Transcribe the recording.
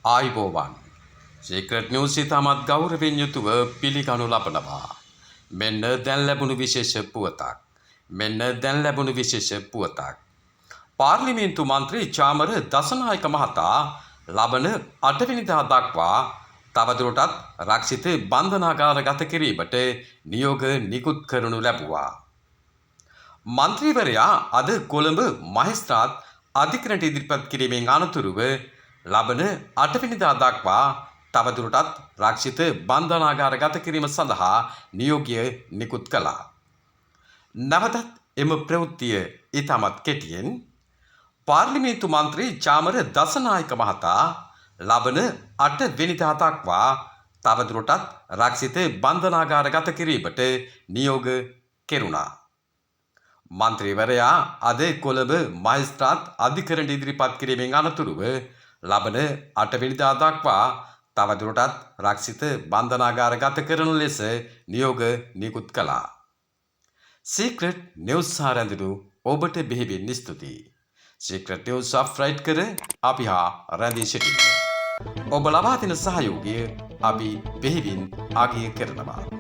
ආයිබෝවන් secret news ඉතාමත් ගෞරවයෙන් යුතුව පිළිගනු ලබනවා. මෙන්න දැන් ලැබුණු විශේෂ පුවතක්. පාර්ලිමේන්තු මන්ත්‍රී චාමර දසනායක මහතා ලබන 8 වෙනිදා දක්වා තවදුරටත් රක්ෂිත බන්ධනාගාරගත කිරීමට නියෝග නිකුත් කරනු ලැබුවා. මන්ත්‍රීවරයා අද කොළඹ මහේස්ත්‍රාත් අධිකරණයට ඉදිරිපත් කිරීමෙන් අනතුරුව ලබන 8 වෙනිදා දක්වා තවදුරටත් රක්ෂිත බන්ධනාගාරගත කිරීම සඳහා නියෝගය නිකුත් කළා. නැවතත් එම ප්‍රවෘත්තිය ඉතාමත් කෙටියෙන් පාර්ලිමේන්තු මන්ත්‍රී චාමර දසනායක මහතා ලබන 8 වෙනිදා දක්වා තවදුරටත් රක්ෂිත බන්ධනාගාරගත කිරීමට නියෝග කෙරුණා. මන්ත්‍රීවරයා අද කොළඹ මහේස්ත්‍රාත් අධිකරණයට ඉදිරිපත් කිරීමෙන් අනතුරුව ලබන 8 වෙනිදා දක්වා තවදුරටත් රක්ෂිත බන්ධනාගාරගත කරන ලෙස නියෝග නිකුත් කළා. සීක්‍රට් නිවුස් සාරඳුණු ඔබට බෙහෙවින් ස්තුතියි. සීක්‍රට් නිවුස් සබ්ස්ක්‍රයිබ් කර අපි හා රැඳී සිටින්න. ඔබ ලබා දෙන සහයෝගය අපි බෙහෙවින් අගය කරනවා.